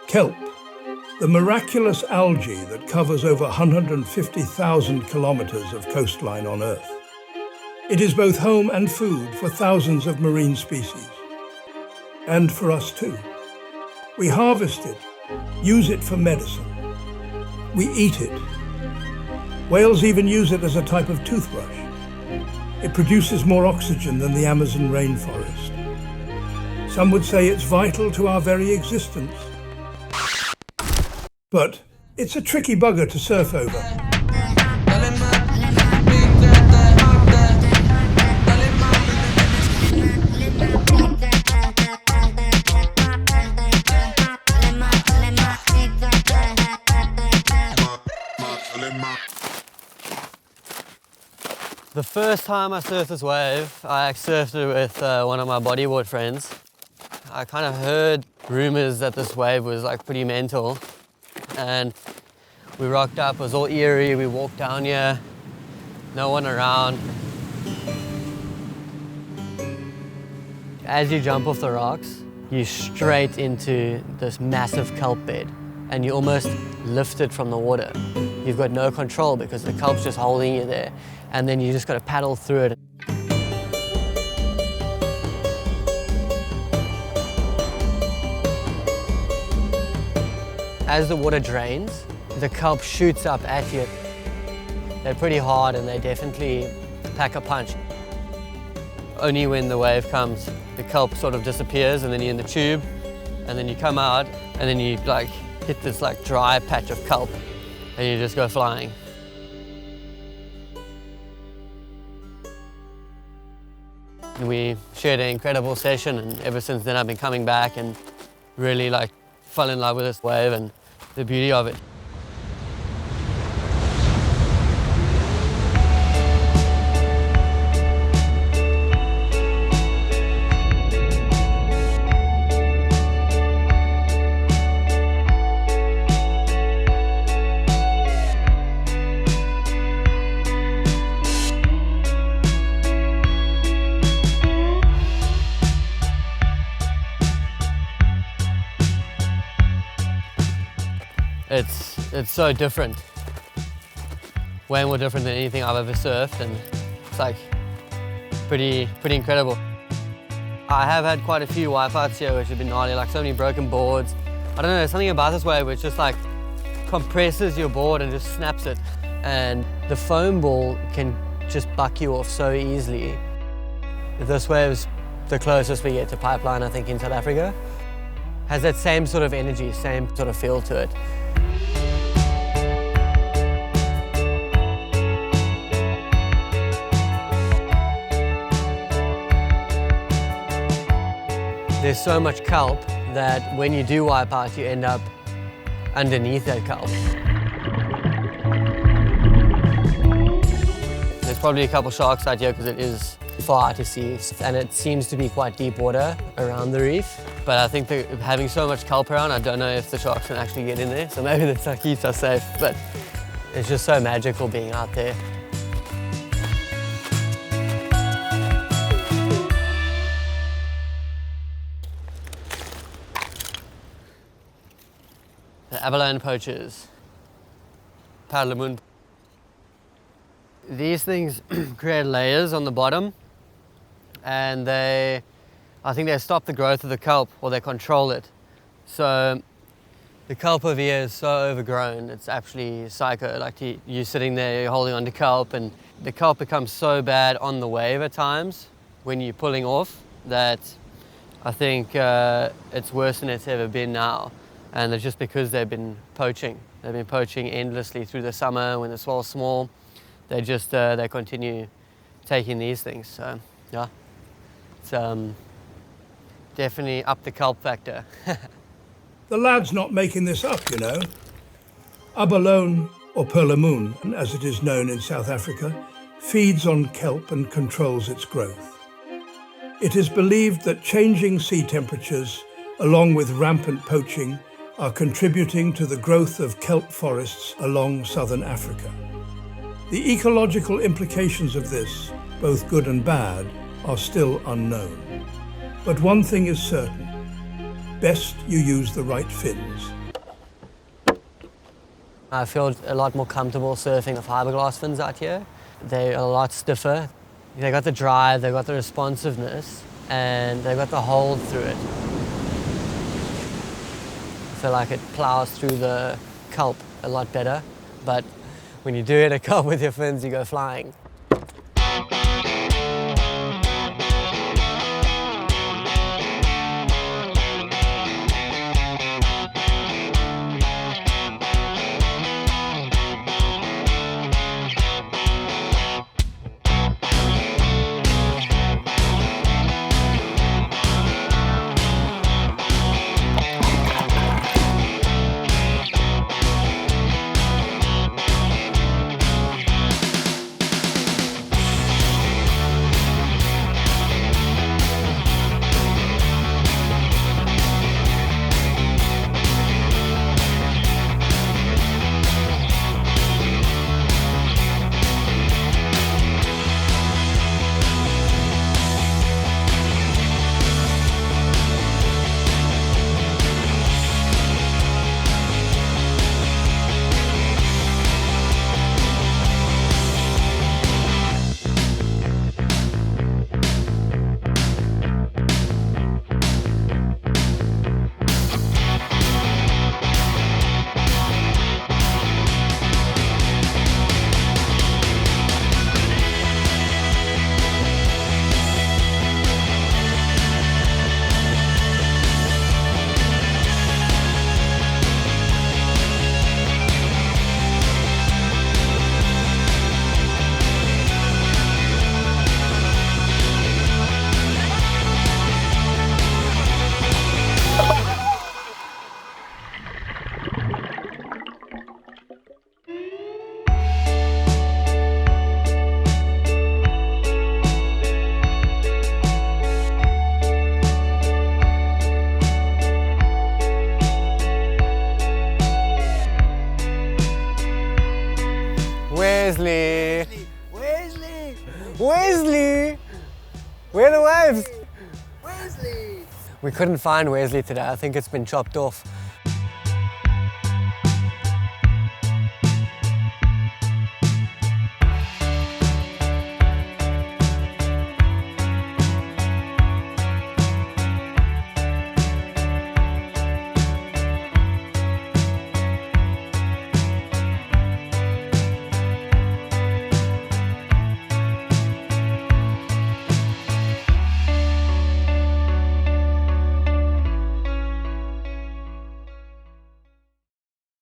Kelp, the miraculous algae that covers over 150,000 kilometers of coastline on Earth. It is both home and food for thousands of marine species. And for us too. We harvest it, use it for medicine. We eat it. Whales even use it as a type of toothbrush. It produces more oxygen than the Amazon rainforest. Some would say it's vital to our very existence. But it's a tricky bugger to surf over. The first time I surfed this wave, I surfed it with one of my bodyboard friends. I kind of heard rumors that this wave was like pretty mental, and we rocked up. It was all eerie. We walked down here, no one around. As you jump off the rocks, you're straight into this massive kelp bed, and you're almost lifted from the water. You've got no control because the kelp's just holding you there, and then you just got to paddle through it. As the water drains, the kelp shoots up at you. They're pretty hard and they definitely pack a punch. Only when the wave comes, the kelp sort of disappears, and then you're in the tube, and then you come out, and then you like hit this like dry patch of kelp, and you just go flying. We shared an incredible session, and ever since then I've been coming back and really like fell in love with this wave and the beauty of it. It's so different, way more different than anything I've ever surfed, and it's like pretty incredible. I have had quite a few wipeouts here which have been gnarly, like so many broken boards. I don't know, there's something about this wave which just like compresses your board and just snaps it, and the foam ball can just buck you off so easily. This wave's the closest we get to pipeline, I think, in South Africa. Has that same sort of energy, same sort of feel to it. There's so much kelp that when you do wipe out, you end up underneath that kelp. There's probably a couple sharks out here because it is far to sea, and it seems to be quite deep water around the reef. But I think that having so much kelp around, I don't know if the sharks can actually get in there, so maybe that's what keeps us safe. But it's just so magical being out there. The abalone poachers, paddle. These things create layers on the bottom, and I think they stop the growth of the kelp, or they control it. So the kelp over here is so overgrown, it's actually psycho. Like you're sitting there, you're holding onto kelp, and the kelp becomes so bad on the wave at times when you're pulling off that I think it's worse than it's ever been now. And it's just because they've been poaching. They've been poaching endlessly through the summer when the swell's small. They just, they continue taking these things. So, yeah, it's definitely up the kelp factor. The lad's not making this up, you know. Abalone, or perlemoen, as it is known in South Africa, feeds on kelp and controls its growth. It is believed that changing sea temperatures, along with rampant poaching, are contributing to the growth of kelp forests along southern Africa. The ecological implications of this, both good and bad, are still unknown. But one thing is certain: best you use the right fins. I feel a lot more comfortable surfing the fiberglass fins out here. They're a lot stiffer. They got the drive, they got the responsiveness, and they got the hold through it. I feel like it plows through the kelp a lot better, but when you do it a kelp with your fins, you go flying. Wesley! Where are the waves? Wesley! We couldn't find Wesley today. I think it's been chopped off.